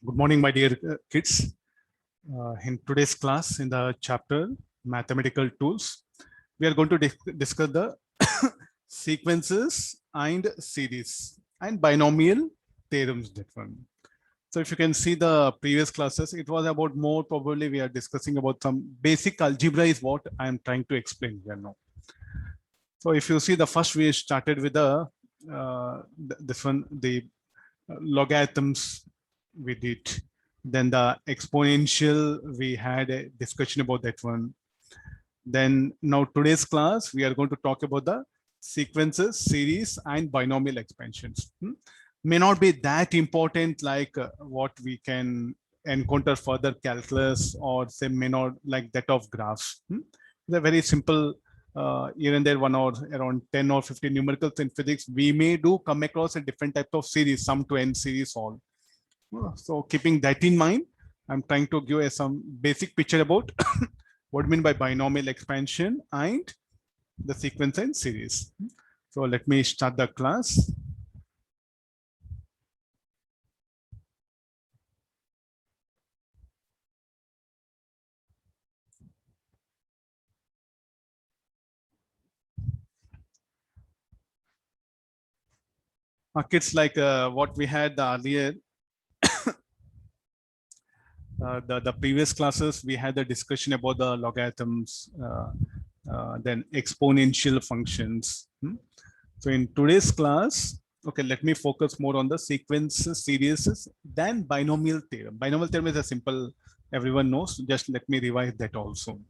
Good morning, my dear kids. In today's class, in the chapter Mathematical Tools, we are going to discuss the sequences and series and binomial theorems. That one. So if you can see the previous classes, it was about more probably we are discussing about some basic algebra is what I am trying to explain here now. So if you see the first we started with this one, the logarithms we did. Then the exponential, we had a discussion about that one. Then now today's class, we are going to talk about the sequences, series, and binomial expansions. May not be that important like what we can encounter further calculus or say may not like that of graphs. They're very simple. Here and there, one or around 10 or 15 numericals in physics, we may do come across a different type of series, sum to n series all. So keeping that in mind, I'm trying to give you some basic picture about what I mean by binomial expansion and the sequence and series. So let me start the class. Kids, like what we had earlier, the previous classes, we had the discussion about the logarithms, then exponential functions. So in today's class, okay, let me focus more on the sequences, series, than binomial theorem. Binomial theorem is a simple, everyone knows. Just let me revise that also.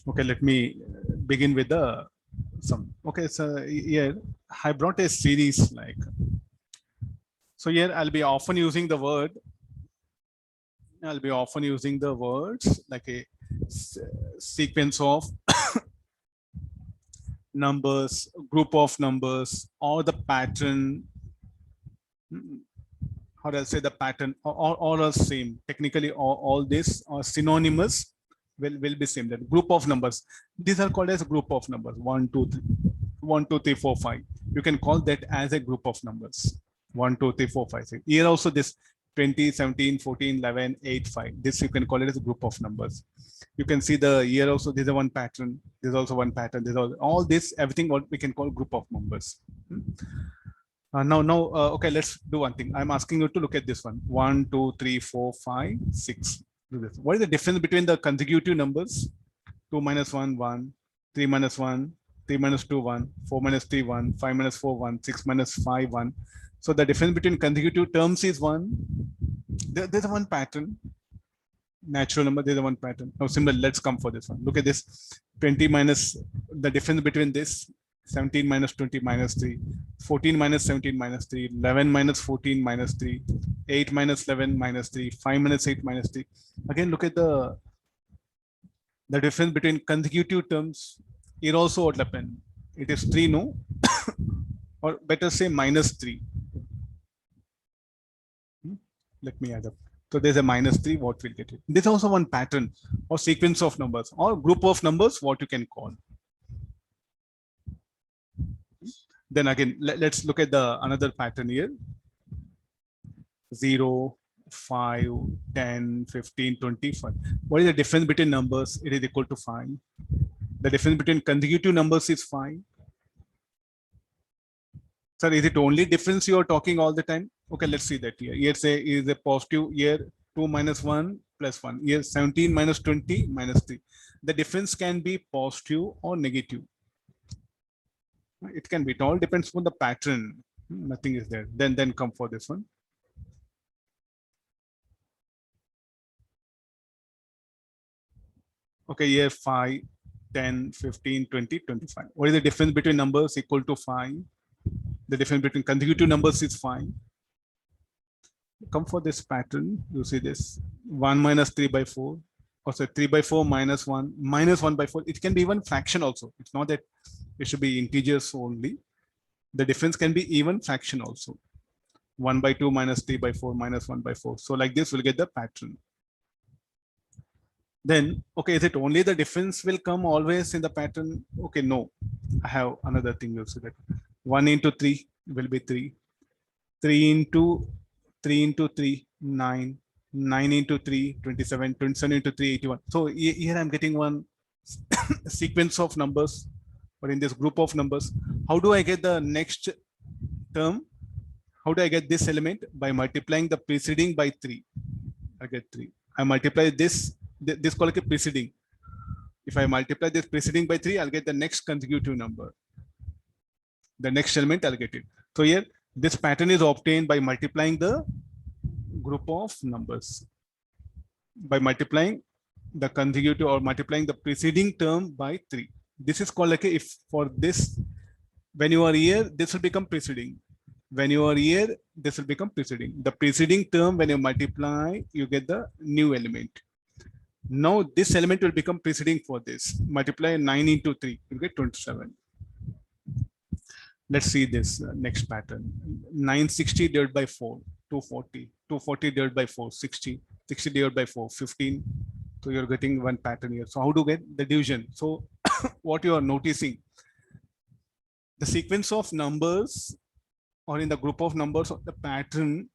Okay, let me begin with the some. Okay, so here I brought a series like. So here I'll be often using the word. I'll be often using the words like a sequence of numbers, group of numbers, or the pattern. How do I say the pattern? All are same. Technically, all this are synonymous. Will be same. That group of numbers. These are called as a group of numbers. 1, 2, 3, 1, 2, 3, 4, 5. You can call that as a group of numbers. 1, 2, 3, 4, 5, 6. Here also this 20, 17, 14, 11, 8, 5. This you can call it as a group of numbers. You can see the year also. There's a one pattern. There's also one pattern. There's all this, everything what we can call group of numbers. Now, okay, let's do one thing. I'm asking you to look at this one. 1, 2, 3, 4, 5, 6. Do this. What is the difference between the consecutive numbers? 2 minus 1, 1, 3 minus 1, 3 minus 2, 1, 4 minus 3, 1, 5 minus 4, 1, 6 minus 5, 1. So the difference between consecutive terms is 1. There's one pattern. Natural number, there's one pattern. Now, similar, let's come for this one. Look at this. 20 minus the difference between this. 17 minus 20 minus 3, 14 minus 17 minus 3, 11 minus 14 minus 3, 8 minus 11 minus 3, 5 minus 8 minus 3. Again, look at the difference between consecutive terms. Here also what happened? It is 3, no? Or better say minus 3. Let me add up. So there's a minus 3, what will get it? There's also one pattern or sequence of numbers or group of numbers, what you can call. Then again, let's look at the another pattern here. 0, 5, 10, 15, 25. What is the difference between numbers? It is equal to 5. The difference between consecutive numbers is 5. Sir, is it only difference you are talking all the time? Okay, let's see that here. Here say is a positive, here 2 minus 1 plus 1. Here 17 minus 20 minus 3. The difference can be positive or negative. It can be, it all depends on the pattern. Nothing is there. Then come for this one. Okay, here 5, 10, 15, 20, 25. What is the difference between numbers equal to 5? The difference between consecutive numbers is 5. Come for this pattern. You see this 1 minus 3 by 4. Or say 3 by 4 minus 1 minus 1 by 4. It can be even fraction also. It's not that it should be integers only. The difference can be even fraction also. 1 by 2 minus 3 by 4 minus 1 by 4. So like this, we'll get the pattern. Then, okay, is it only the difference will come always in the pattern? Okay, no. I have another thing also that 1 into 3 will be 3. 3 into 3 into 3, 9. 9 into 3, 27. 27 into 3, 81. So here I'm getting one sequence of numbers, or in this group of numbers. How do I get the next term? How do I get this element? By multiplying the preceding by 3. I get 3. I multiply this called a preceding. If I multiply this preceding by 3, I'll get the next consecutive number. The next element, I'll get it. So here, this pattern is obtained by multiplying the group of numbers. By multiplying the consecutive or multiplying the preceding term by 3. This is called like a, if for this, when you are here, this will become preceding. When you are here, this will become preceding. The preceding term, when you multiply, you get the new element. Now this element will become preceding for this. Multiply 9 into 3, you get 27. Let's see this next pattern. 960 divided by 4, 240. 240 divided by 4, 60. 60 divided by 4, 15. So you're getting one pattern here. So how to get the division? So what you are noticing, the sequence of numbers or in the group of numbers of the pattern,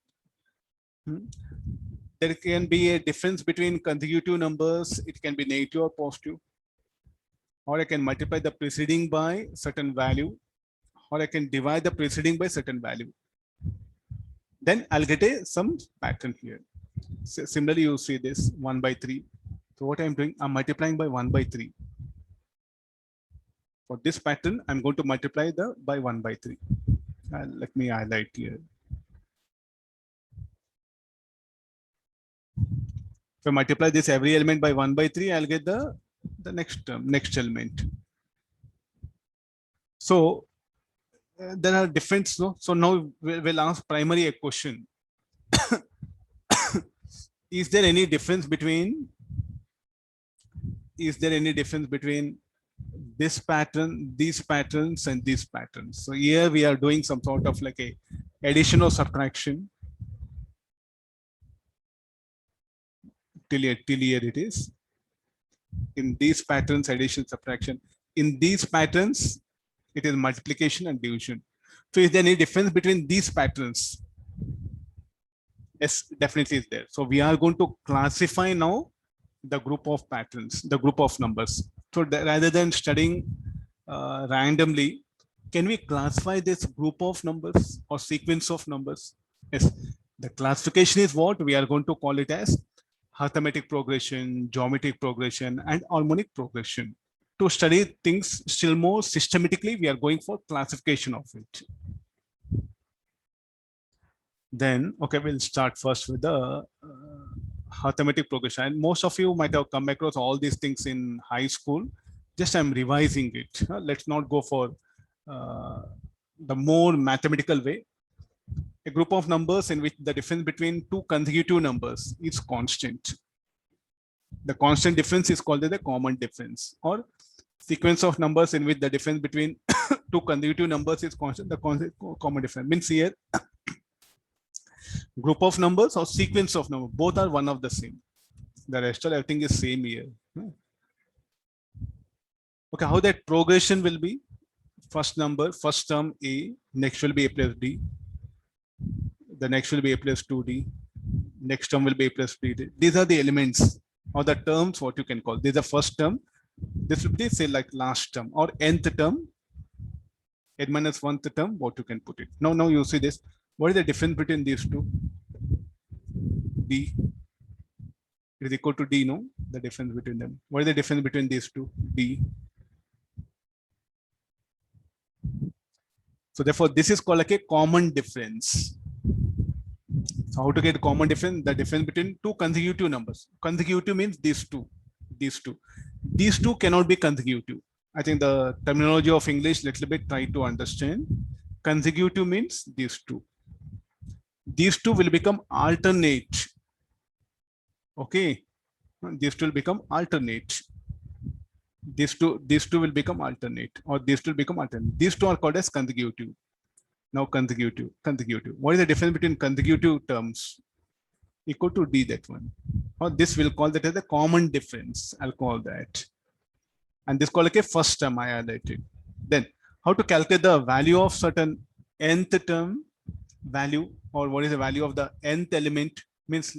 there can be a difference between consecutive numbers. It can be negative or positive. Or I can multiply the preceding by certain value, or I can divide the preceding by certain value. Then I'll get some pattern here. So similarly, you see this 1 by 3. So what I'm doing, I'm multiplying by 1 by 3. For this pattern, I'm going to multiply by 1 by 3. Let me highlight here. If I multiply this every element by 1 by 3, I'll get the next term, next element. So there are different. So now we'll ask primary a question. Is there any difference between this pattern, these patterns, and these patterns? So here we are doing some sort of like a addition or subtraction. Till here it is. In these patterns, addition, subtraction. In these patterns, it is multiplication and division. So is there any difference between these patterns? Yes, definitely is there. So we are going to classify now the group of patterns, the group of numbers. So rather than studying randomly, can we classify this group of numbers or sequence of numbers? Yes, the classification is what we are going to call it as arithmetic progression, geometric progression, and harmonic progression. To study things still more systematically, we are going for classification of it. Then, okay, we'll start first with the arithmetic progression. And most of you might have come across all these things in high school. Just I'm revising it. Let's not go for the more mathematical way. A group of numbers in which the difference between two consecutive numbers is constant. The constant difference is called the common difference, or sequence of numbers in which the difference between two consecutive numbers is constant. The common difference means here group of numbers or sequence of numbers, both are one of the same. The rest of everything is same here. Okay, how that progression will be? First number, first term A, next will be A plus B. The next will be A plus 2D. Next term will be A plus 3D. These are the elements or the terms, what you can call. This is the first term. This will be say like last term or nth term. N minus 1th term, what you can put it. Now you see this. What is the difference between these two? D is equal to D, no? The difference between them. What is the difference between these two? D. So therefore, this is called like a common difference. So how to get common difference? The difference between two consecutive numbers. Consecutive means these two. These two cannot be consecutive. I think the terminology of English little bit try to understand. Consecutive means these two. These two will become alternate. Okay, these two will become alternate. These two will become alternate, or these two will become alternate. These two are called as consecutive. Now consecutive. What is the difference between consecutive terms? Equal to D, that one. Or this will call that as a common difference. I'll call that. And this called like a first term I highlighted. Then how to calculate the value of certain nth term? value, or what is the value of the nth element, means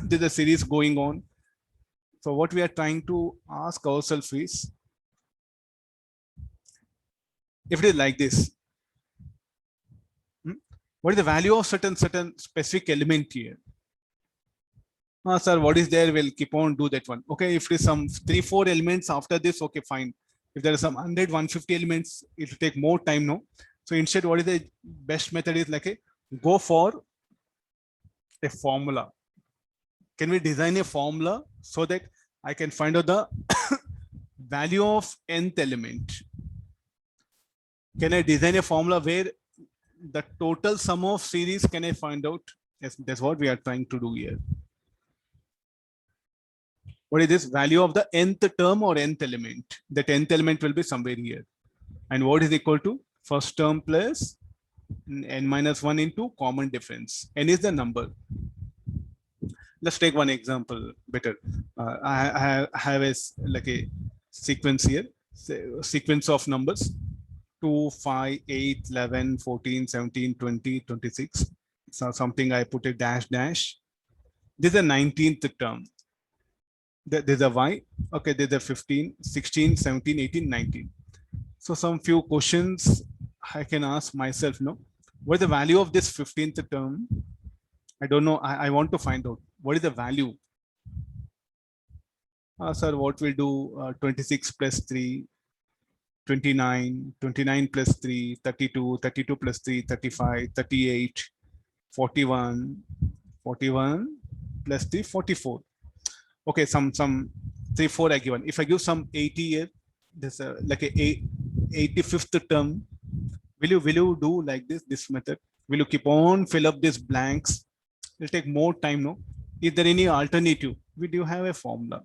there's a series going on. So what we are trying to ask ourselves is, if it is like this, what is the value of certain specific element here? Sir, what is there? We'll keep on do that one. Okay, if there's some 3-4 elements after this, okay, fine. If there are some 100-150 elements, it will take more time, no? So instead, what is the best method is like a go for a formula. Can we design a formula so that I can find out the value of nth element? Can I design a formula where the total sum of series can I find out? Yes, that's what we are trying to do here. What is this value of the nth term or nth element? The nth element will be somewhere here. And what is equal to first term plus n minus 1 into common difference. N is the number. Let's take one example better. I have a like a sequence here, sequence of numbers 2, 5, 8, 11, 14, 17, 20, 26. So something I put a dash dash. This is the 19th term. There's a y. Okay, there's a 15, 16, 17, 18, 19. So some few questions I can ask myself, no? What is the value of this 15th term? I don't know. I want to find out what is the value. Sir, what we'll do 26 plus 3, 29, 29 plus 3, 32, 32 plus 3, 35, 38, 41, 41 plus 3, 44. Okay, some 3, 4 I given. If I give some 80 here, there's a like a 85th term. Will you do like this method? Will you keep on fill up these blanks? It'll take more time, no? Is there any alternative? We do have a formula.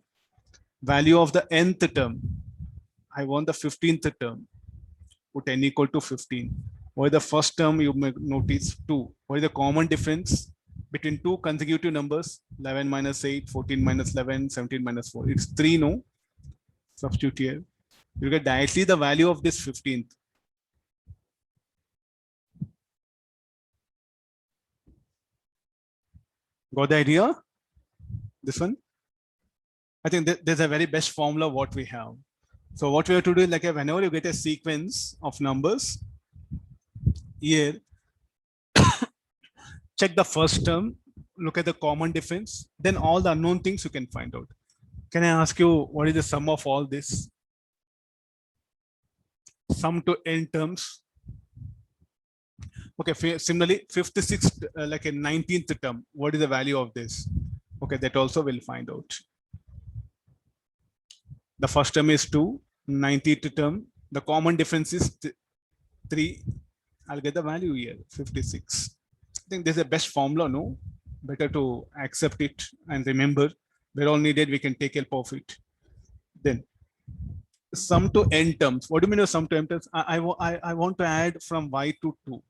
Value of the nth term. I want the 15th term. Put n equal to 15. What is the first term? You may notice 2. What is the common difference between two consecutive numbers? 11 minus 8, 14 minus 11, 17 minus 4. It's 3, no? Substitute here. You get directly the value of this 15th. Got the idea? This one? I think there's a very best formula what we have. So what we have to do is like whenever you get a sequence of numbers here, check the first term, look at the common difference, then all the unknown things you can find out. Can I ask you what is the sum of all this? Sum to n terms. Okay, similarly, 56th, like a 19th term, what is the value of this? Okay, that also we'll find out. The first term is 2, 90th term, the common difference is 3. I'll get the value here, 56. I think this is the best formula, no? Better to accept it and remember where all needed, we can take help of it. Then sum to n terms. What do you mean by sum to n terms? I want to add from y to 2.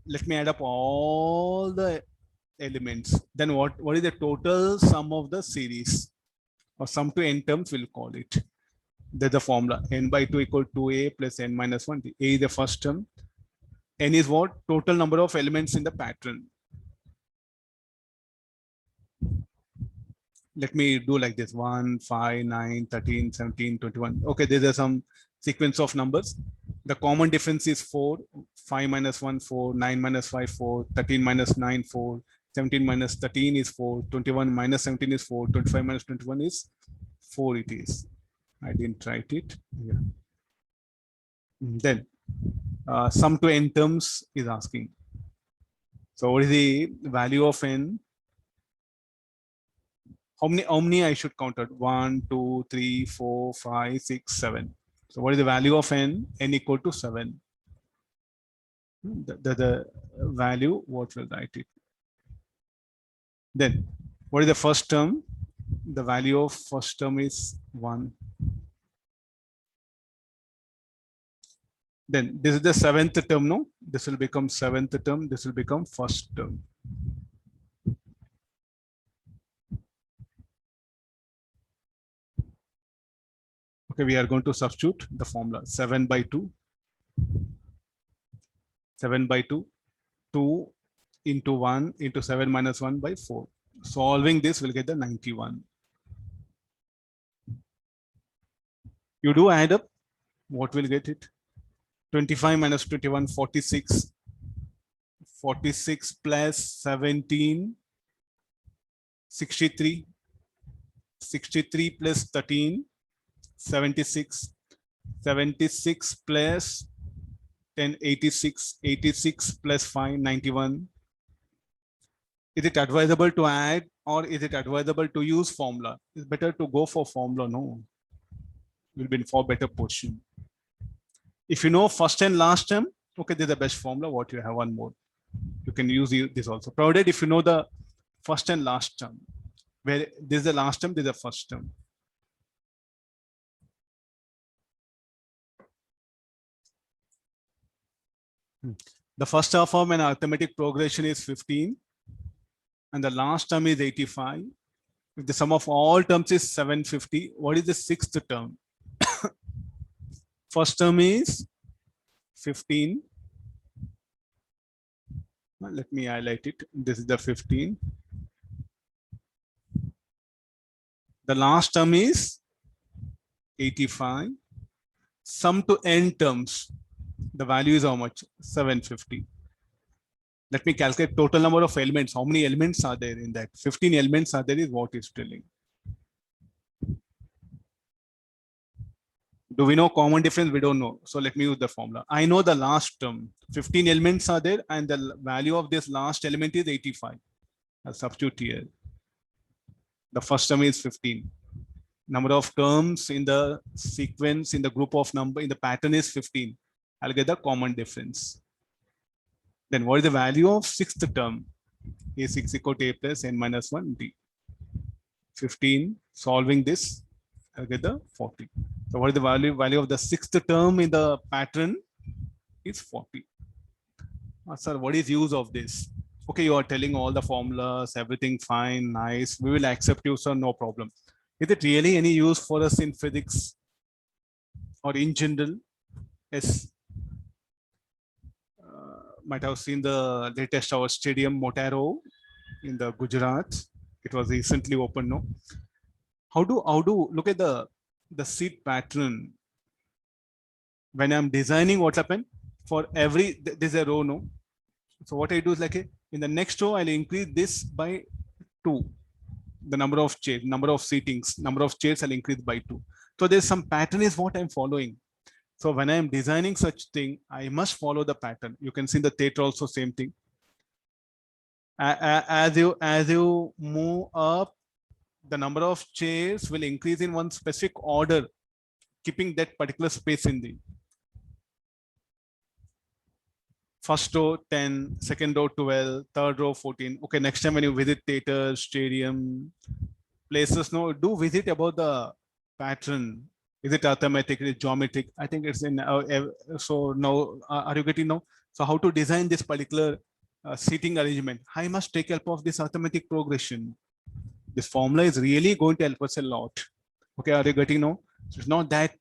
Let me add up all the elements. Then what is the total sum of the series? Or sum to n terms, we'll call it. There's the formula. N by 2 equal to a plus n minus 1. A is the first term. N is what? Total number of elements in the pattern. Let me do like this: 1, 5, 9, 13, 17, 21. Okay, there's some sequence of numbers. The common difference is 4, 5 minus 1, 4, 9 minus 5, 4, 13 minus 9, 4, 17 minus 13 is 4, 21 minus 17 is 4, 25 minus 21 is 4 it is. I didn't write it. Yeah. Then sum to n terms is asking. So what is the value of n? How many I should count out? 1, 2, 3, 4, 5, 6, 7. So what is the value of n? N equal to 7. The value, what will write it? Then what is the first term? The value of first term is 1. Then this is the 7th term, no? This will become 7th term. This will become first term. Okay, we are going to substitute the formula 7 by 2. 7 by 2, 2 into 1 into 7 minus 1 by 4. Solving this will get the 91. You do add up, what will get it? 25 minus 21, 46. 46 plus 17, 63. 63 plus 13, 76. 76 plus 10, 86. 86 plus 5, 91. Is it advisable to add or is it advisable to use formula? It's better to go for formula, no? Will be in far better position. If you know first and last term, okay, this is the best formula. What you have one more. You can use this also. Provided if you know the first and last term, where this is the last term, this is the first term. The first half of an arithmetic progression is 15 and the last term is 85. If the sum of all terms is 750, what is the sixth term? First term is 15. Let me highlight it. This is the 15. The last term is 85. Sum to n terms. The value is how much? 750. Let me calculate total number of elements. How many elements are there in that? 15 elements are there is what is telling. Do we know common difference? We don't know. So let me use the formula. I know the last term. 15 elements are there and the value of this last element is 85. I'll substitute here. The first term is 15. Number of terms in the sequence, in the group of number, in the pattern is 15. I'll get the common difference. Then what is the value of sixth term? A6 equal to A plus n minus 1 D. 15, solving this, I'll get the 40. So what is the value of the sixth term in the pattern is 40. Sir, what is use of this? Okay, you are telling all the formulas, everything fine, nice. We will accept you, sir, no problem. Is it really any use for us in physics or in general? Yes. Might have seen the latest our stadium Motaro in the Gujarat. It was recently opened. No, how do look at the seat pattern when I'm designing? What happened for every there's a row, no? So what I do is like in the next row I'll increase this by 2. The number of chairs, number of seatings, number of chairs I'll increase by 2. So there's some pattern is what I'm following. So when I'm designing such thing, I must follow the pattern. You can see in the theater also same thing. As you move up, the number of chairs will increase in one specific order, keeping that particular space in the first row 10, second row 12, third row 14. Okay, next time when you visit theater, stadium, places, no, do visit about the pattern. Is it arithmetic? Is it geometric? I think it's in. So now, are you getting now? So how to design this particular seating arrangement? I must take help of this arithmetic progression. This formula is really going to help us a lot. Okay, are you getting now? So it's not that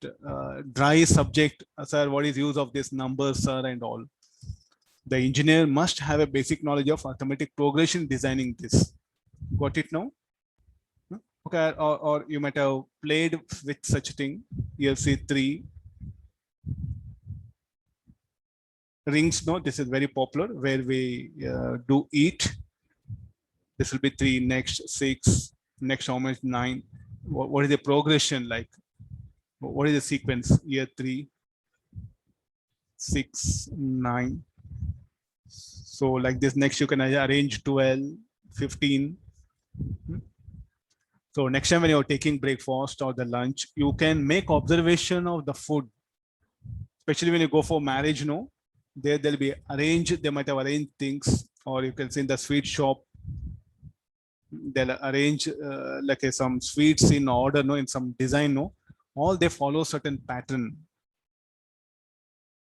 dry subject, sir. What is use of this numbers, sir, and all? The engineer must have a basic knowledge of arithmetic progression designing this. Got it now? Okay, or you might have played with such thing. You'll see 3 rings. No, this is very popular where we do eat. This will be 3, next 6, next how much 9. What is the progression like? What is the sequence? Here 3, 6, 9. So like this, next you can arrange 12, 15. So next time when you're taking breakfast or the lunch, you can make observation of the food, especially when you go for marriage, no, they'll be arranged, they might have arranged things, or you can see in the sweet shop, they'll arrange like some sweets in order, no, in some design, no, all they follow certain pattern.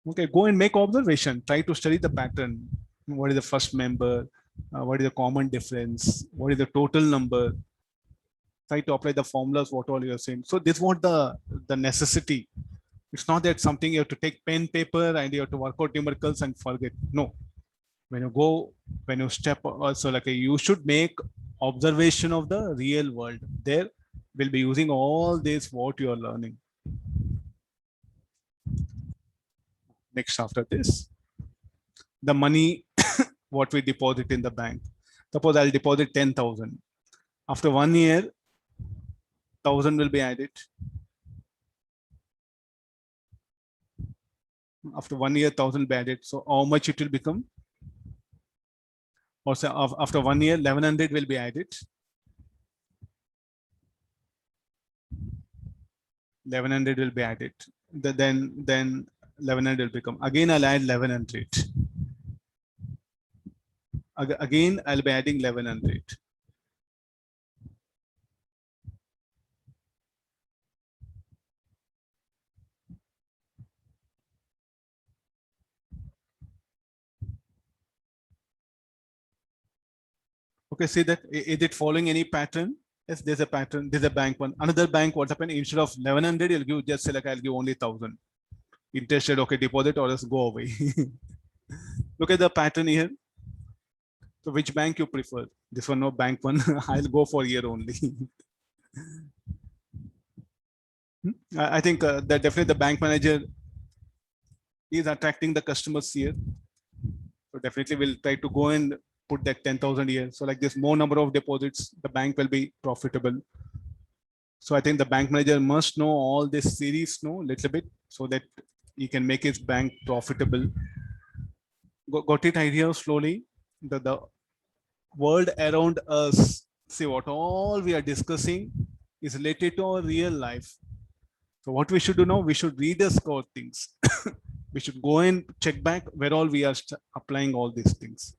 Okay, go and make observation, try to study the pattern. What is the first member? What is the common difference? What is the total number? Try to apply the formulas, what all you are saying. So this is what the necessity. It's not that something you have to take pen, paper, and you have to work out numericals and forget. No. When you go, when you step also, like you should make observation of the real world. There will be using all this what you are learning. Next, after this, the money what we deposit in the bank. Suppose I'll deposit 10,000. After 1 year, 1,000 will be added. After 1 year, 1,000 will be added. So how much it will become? Or say after 1 year, 1,100 will be added. 1,100 will be added. Then 1,100 will become. Again, I'll add 1,100. Again, I'll be adding 1,100. Okay, see that, is it following any pattern? Yes, there's a pattern. There's a bank one. Another bank, what happened? Instead of 1,100, you'll give just select, I'll give only 1,000. Interested, okay, deposit or else go away. Look at the pattern here. So which bank you prefer? This one or bank one? I'll go for year only. I think that definitely the bank manager is attracting the customers here. So definitely we'll try to go and put that 10,000 here. So like this, more number of deposits, the bank will be profitable. So I think the bank manager must know all this series, know little bit, so that he can make his bank profitable. Got it idea slowly? The world around us, see what all we are discussing is related to our real life. So what we should do now, we should rediscover things. We should go and check back where all we are applying all these things.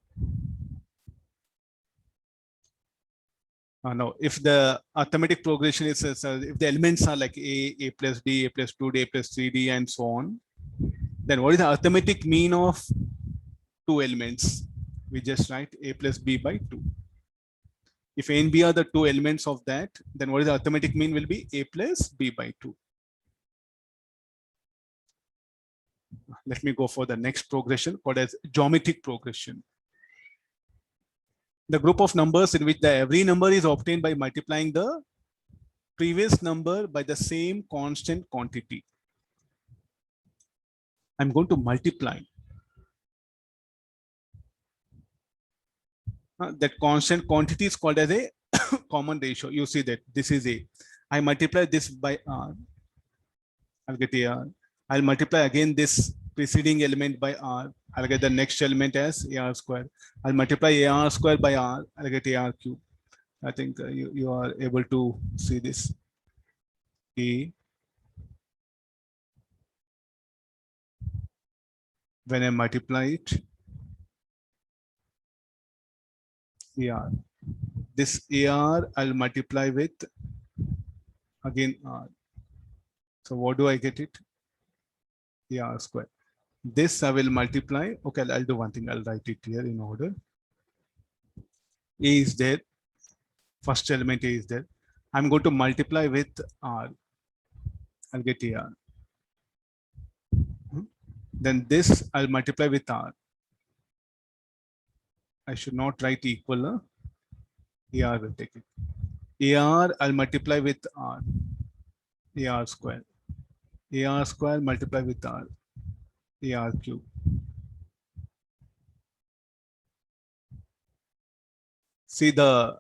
Now, if the arithmetic progression is, if the elements are like a plus b, a plus 2d, a plus 3d, and so on, then what is the arithmetic mean of two elements? We just write a plus b by 2. If a and b are the two elements of that, then what is the arithmetic mean will be a plus b by 2. Let me go for the next progression called as geometric progression. The group of numbers in which every number is obtained by multiplying the previous number by the same constant quantity. I'm going to multiply. That constant quantity is called as a common ratio. You see that this is a. I multiply this by r. I'll get a r. I'll multiply again this preceding element by r. I'll get the next element as ar square. I'll multiply ar square by r. I'll get ar cube. I think you are able to see this. A. When I multiply it, AR. This AR I'll multiply with again R. So what do I get it? AR square. This I will multiply. Okay, I'll do one thing. I'll write it here in order. A is there. First element A is there. I'm going to multiply with R. I'll get AR. Then this I'll multiply with R. I should not write equal. AR will take it. AR I'll multiply with R. AR square. AR square multiply with R. AR cube. See the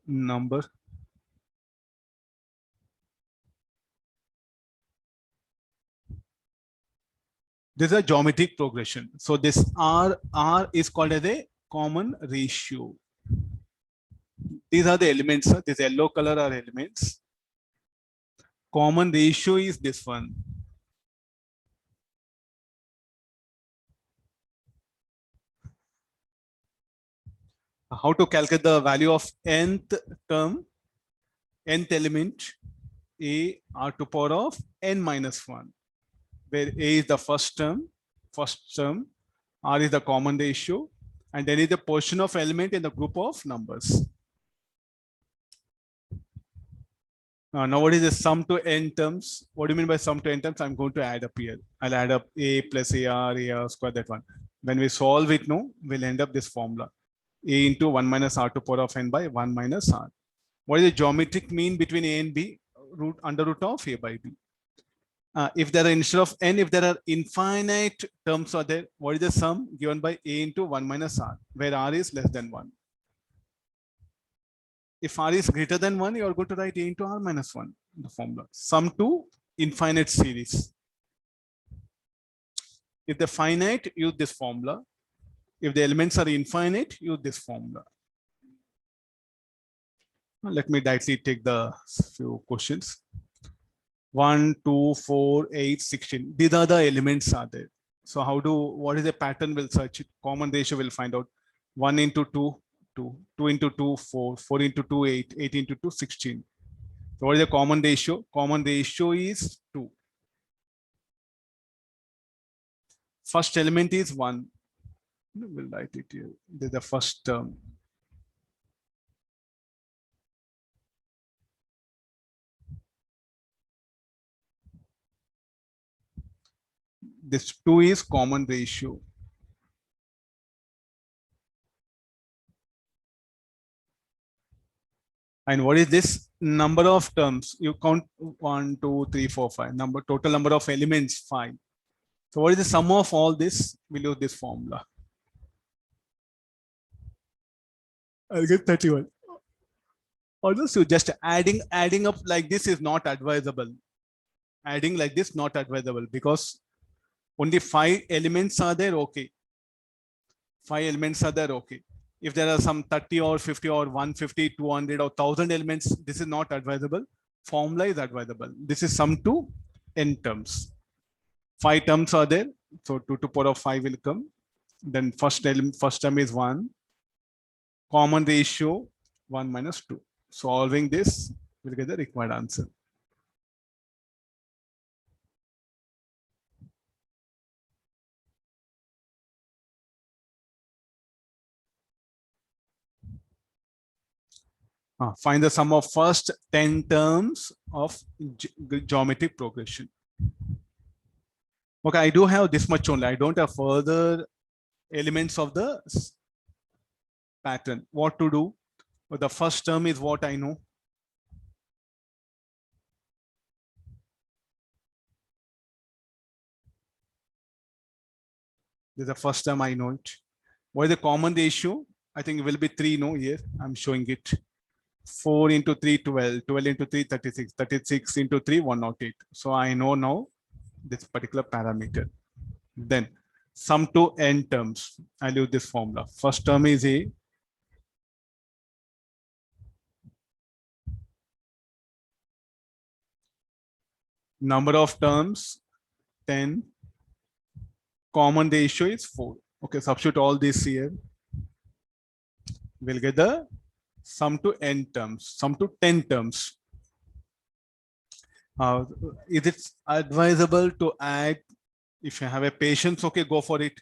number. This is a geometric progression. So this R is called as a common ratio. These are the elements. This yellow color are elements. Common ratio is this one. How to calculate the value of nth term, nth element, a r to power of n minus 1, where a is the first term, r is the common ratio, and then is the portion of element in the group of numbers. Now what is the sum to n terms? What do you mean by sum to n terms? I'm going to add up here. I'll add up a plus ar square, that one. When we solve it, no, we'll end up this formula. A into 1 minus r to power of n by 1 minus r. What is the geometric mean between a and b? Root under root of a by b. If there are, instead of n, if there are infinite terms are there, what is the sum given by a into 1 minus r, where r is less than 1? If r is greater than 1, you are going to write a into r minus 1 in the formula. Sum to infinite series. If the finite, use this formula. If the elements are infinite, use this formula. Let me directly take the few questions. 1, 2, 4, 8, 16. These are the elements are there. So what is the pattern? We'll search it. Common ratio we'll find out. 1 into 2, 2. 2 into 2, 4. 4 into 2, 8. 8 into 2, 16. So what is the common ratio? Common ratio is 2. First element is 1. We'll write it here. This is the first term. This 2 is common ratio. And what is this? Number of terms. You count 1, 2, 3, 4, 5. Total number of elements 5. So what is the sum of all this? We'll use this formula. I'll get 31. Also, just adding up like this is not advisable. Adding like this not advisable, because only 5 elements are there. Okay. 5 elements are there. Okay. If there are some 30 or 50 or 150, 200 or 1000 elements, this is not advisable. Formula is advisable. This is sum to n terms. 5 terms are there. So 2 to the power of 5 will come. Then first term is 1. Common ratio 1 minus 2. Solving this, we'll get the required answer. Find the sum of first 10 terms of geometric progression. Okay, I do have this much only. I don't have further elements of the pattern. What to do? Well, the first term is what I know. This is the first term I know it. What is the common ratio? I think it will be 3, no, here. I'm showing it. 4 into 3, 12. 12 into 3, 36. 36 into 3, 108. So I know now this particular parameter. Then sum to n terms. I'll use this formula. First term is a. Number of terms, 10. Common ratio is 4. Okay, substitute all this here. We'll get the sum to n terms, sum to 10 terms. Is it advisable to add? If you have a patience, okay, go for it.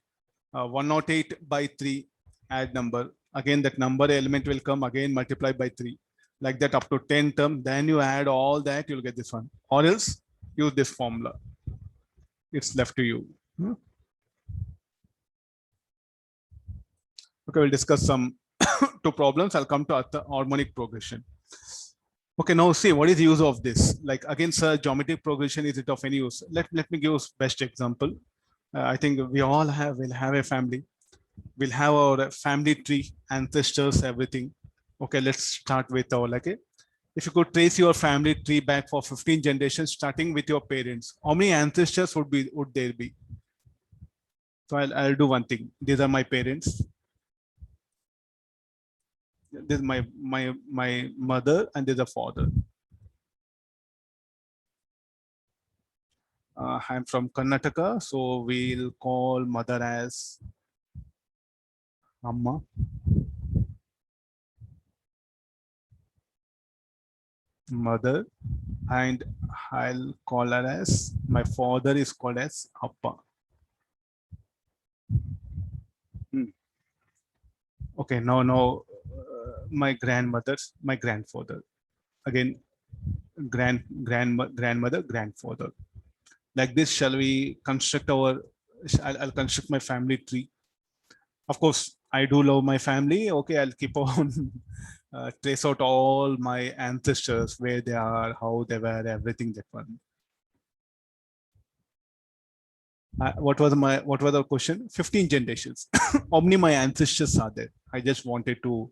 108 by 3, add number. Again, that number element will come, again multiply by 3. Like that up to 10 terms. Then you add all that, you'll get this one. Or else use this formula. It's left to you. Okay, we'll discuss some 2 problems. I'll come to harmonic progression. Okay, now see what is the use of this. Like again, sir, geometric progression, is it of any use? Let me give you best example. I think we all will have a family. We'll have our family tree, ancestors, everything. Okay, let's start with our if you could trace your family tree back for 15 generations, starting with your parents, how many ancestors would there be? So I'll do one thing. These are my parents. This is my mother, and there's a father. I'm from Karnataka, so we'll call mother as Amma. Mother, and I'll call her as, my father is called as Appa. Okay, now my grandfather, again, grandmother, grandfather. Like this, shall we construct our, I'll construct my family tree. Of course, I do love my family. Okay, I'll keep on trace out all my ancestors, where they are, how they were, everything that one. What was the question? 15 generations. How many my ancestors are there? I just wanted to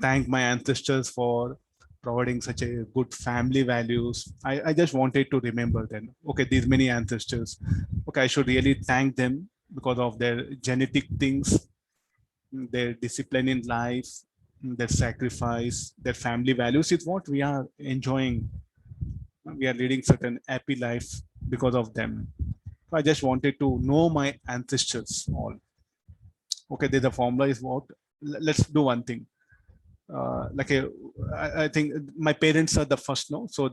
thank my ancestors for providing such a good family values. I just wanted to remember them. Okay, these many ancestors. Okay, I should really thank them because of their genetic things, their discipline in life, their sacrifice, their family values is what we are enjoying. We are leading certain happy life because of them. I just wanted to know my ancestors all. Okay, there's a formula is what. Let's do one thing. Like I think my parents are the first, no? So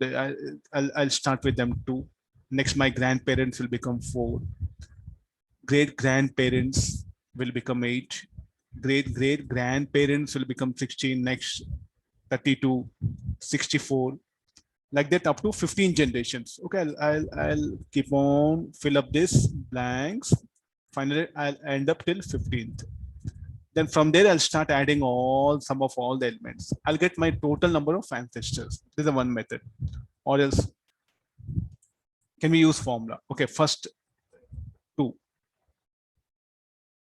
I'll start with them two. Next, my grandparents will become four. Great grandparents will become eight. Great grandparents will become 16. Next, 32, 64. Like that up to 15 generations. Okay, I'll keep on fill up this blanks. Finally, I'll end up till 15th. Then from there, I'll start adding all some of all the elements. I'll get my total number of ancestors. This is the one method. Or else, can we use formula? Okay, first two.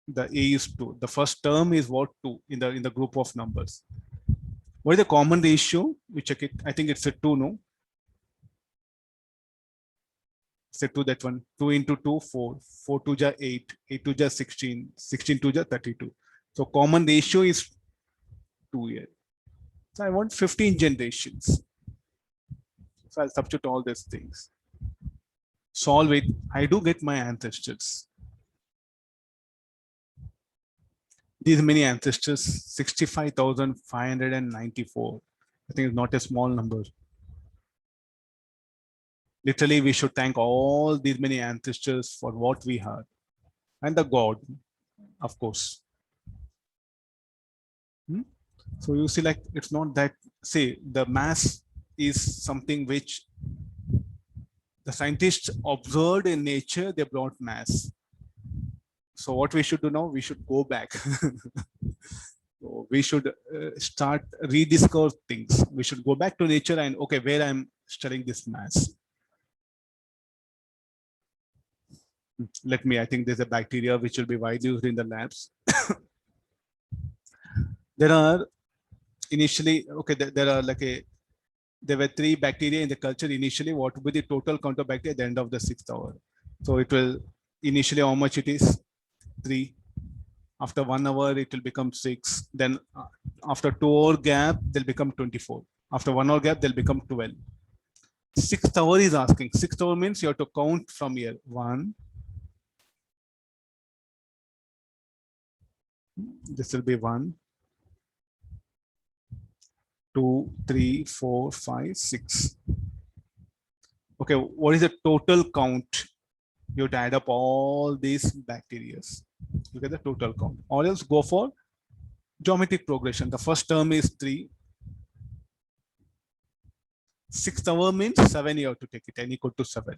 The A is two. The first term is what, two in the group of numbers. What is the common ratio? We check it. I think it's a two, no? Say two, that one. 2 into 2, 4. 4 to ja 8. 8 to ja 16. 16 to ja 32. So common ratio is 2 here. So I want 15 generations. So I'll substitute all these things. Solve it. I do get my ancestors. These many ancestors, 65,594. I think it's not a small number. Literally, we should thank all these many ancestors for what we have. And the God, of course. So you see, like, it's not that, say, the mass is something which the scientists observed in nature, they brought mass. So what we should do now, we should go back. So we should start rediscover things. We should go back to nature and, okay, where I'm studying this mass. Let me, I think there's a bacteria which will be widely used in the labs. There are initially, okay, there are like there were 3 bacteria in the culture initially. What would be the total count of bacteria at the end of the 6th hour? So it will initially, how much it is? 3. After 1 hour, it will become 6. Then after 2 hour gap, they'll become 24. After 1 hour gap, they'll become 12. 6th hour is asking. 6th hour means you have to count from here. 1. This will be 1, 2, 3, 4, 5, 6. Okay, what is the total count? You have to add up all these bacteria. You get the total count. Or else go for geometric progression. The first term is 3. 6th hour means 7. You have to take it. N equal to 7.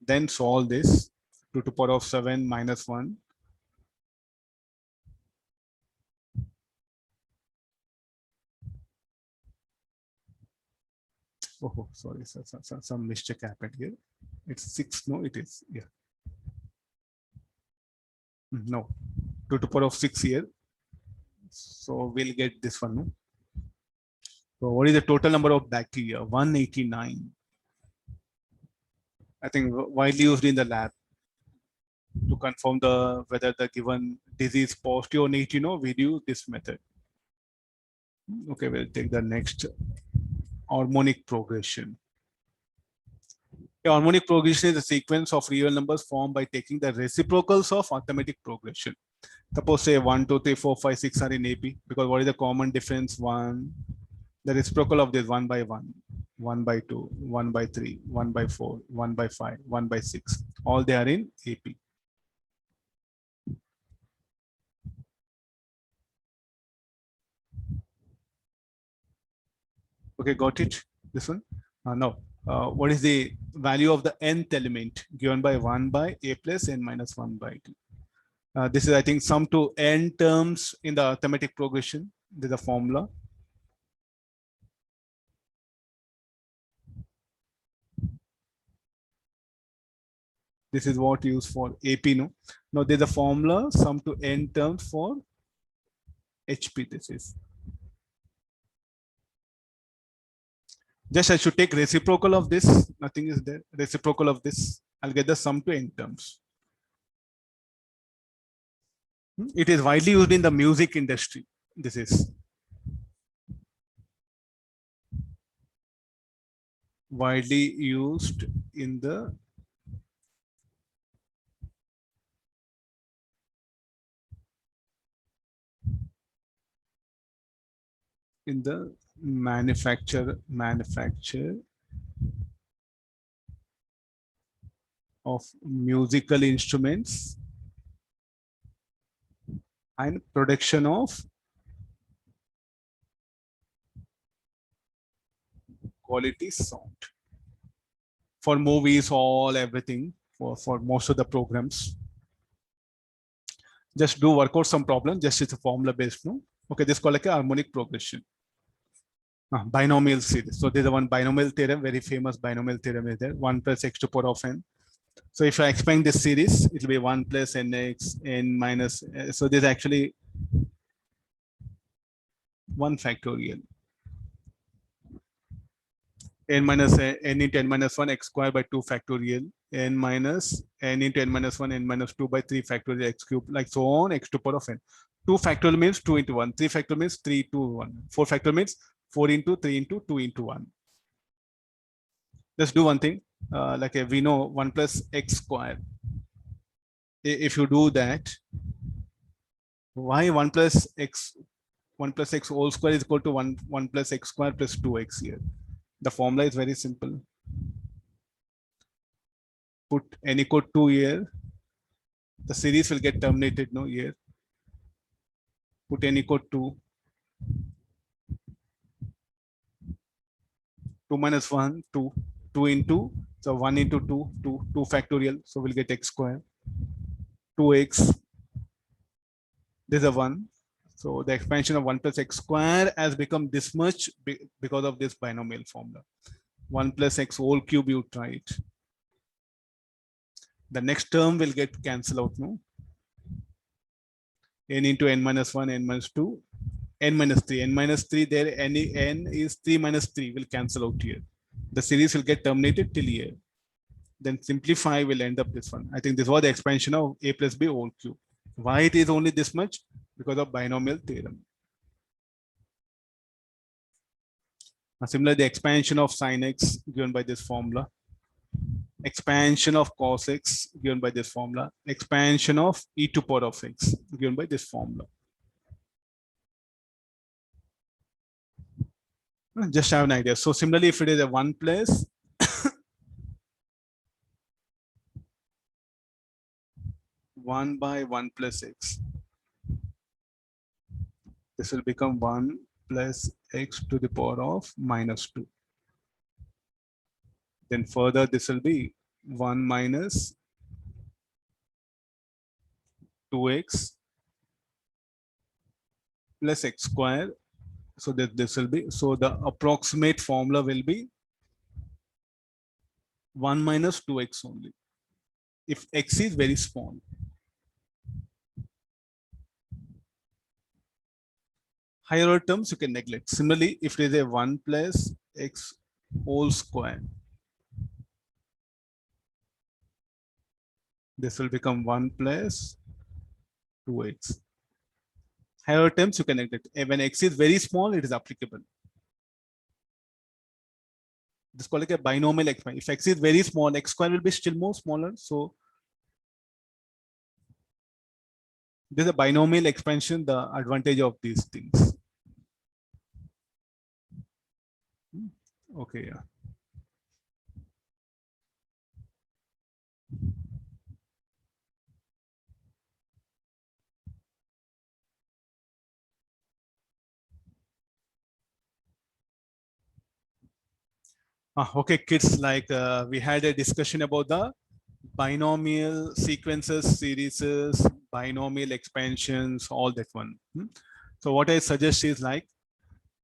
Then solve this. 2 to the power of 7 minus 1. Oh, sorry, some mistake happened here. It's 6. No, it is. Yeah. No. 2 to the power of 6 here. So we'll get this one. No? So what is the total number of bacteria? 189. I think widely used in the lab to confirm whether the given disease positive or negative. We do this method. Okay, we'll take the next, harmonic progression. A harmonic progression is a sequence of real numbers formed by taking the reciprocals of arithmetic progression. Suppose say 1, 2, 3, 4, 5, 6 are in AP, because what is the common difference? 1. The reciprocal of this 1 by 1, 1 by 2, 1 by 3, 1 by 4, 1 by 5, 1 by 6. All they are in AP. Okay, got it? This one? No. What is the value of the nth element given by 1 by a plus n minus 1 by 2? This is, I think, sum to n terms in the arithmetic progression. This is a formula. This is what used for AP. No, now there's a formula sum to n terms for HP. This is just, I should take reciprocal of this. Nothing is there. Reciprocal of this. I'll get the sum to n terms. It is widely used in the music industry. This is widely used in the manufacture of musical instruments and production of quality sound for movies, all everything, for most of the programs. Just do work out some problem. Just it's a formula based. No, okay. This is called like a harmonic progression. Binomial series. So there's one binomial theorem, very famous binomial theorem is there. 1 plus x to power of n. So if I expand this series, it will be 1 plus nx n minus. So there's actually 1 factorial. N minus n into n minus 1 x squared by 2 factorial. N minus n into n minus 1 n minus 2 by 3 factorial x cube, like so on, x to power of n. 2 factorial means 2 into 1. 3 factorial means 3 to 1. 4 factorial means 4 into 3 into 2 into 1. Let's do one thing. Like we know 1 plus x squared. If you do that, why 1 plus x whole square is equal to 1 plus x squared plus 2x here? The formula is very simple. Put n equal to 2 here. The series will get terminated, no, here. Put n equal to 2 minus 1, 2. 2 into, so 1 into 2, 2 factorial. So we'll get x squared. 2x. There's a 1. So the expansion of 1 plus x square has become this much because of this binomial formula. 1 plus x whole cube, you try it. The next term will get cancelled out, no? N into n minus 1, n minus 2, n minus 3. N minus 3 there, n is 3 minus 3 will cancel out here. The series will get terminated till here. Then simplify will end up this one. I think this was the expansion of a plus b whole cube. Why it is only this much? Because of binomial theorem. Similarly, the expansion of sin x given by this formula. Expansion of cos x given by this formula. Expansion of e to power of x given by this formula. Just have an idea. So similarly, if it is a 1 plus 1 by 1 plus x, this will become 1 plus x to the power of minus 2. Then further, this will be 1 minus 2x plus x square. So that this will be, so the approximate formula will be 1 minus 2x only. If x is very small. Higher order terms you can neglect. Similarly, if it is a 1 plus x whole square, this will become 1 plus 2x. Higher terms you can neglect. When x is very small, it is applicable. This is called like a binomial expansion. If x is very small, x square will be still more smaller. So this is a binomial expansion, the advantage of these things. Okay, yeah. Okay, kids, like we had a discussion about the binomial sequences, series, binomial expansions, all that one. So what I suggest is like,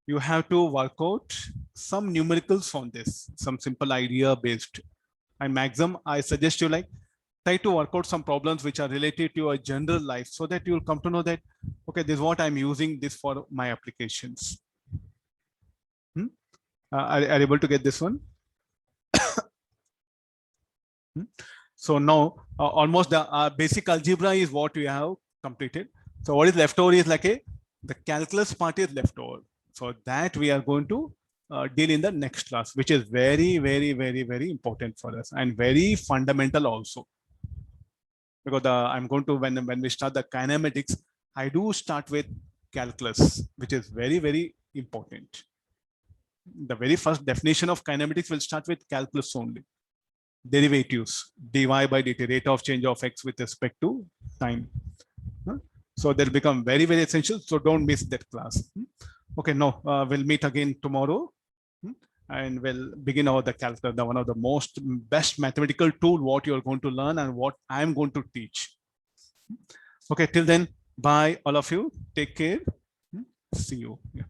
you have to work out some numericals on this, some simple idea based. And maximum, I suggest you like, try to work out some problems which are related to your general life so that you'll come to know that, okay, this is what I'm using this for my applications. Are you able to get this one? So now almost the basic algebra is what we have completed. So what is left over is like the calculus part is left over. So that we are going to deal in the next class, which is very, very, very, very important for us and very fundamental also. Because I'm going to, when we start the kinematics, I do start with calculus, which is very, very important. The very first definition of kinematics will start with calculus only. Derivatives, dy by dt, rate of change of x with respect to time. So they'll become very, very essential. So don't miss that class. Okay, no, we'll meet again tomorrow. And we'll begin our the calculus, the one of the most best mathematical tool what you're going to learn and what I'm going to teach. Okay, till then, bye all of you. Take care. See you. Yeah.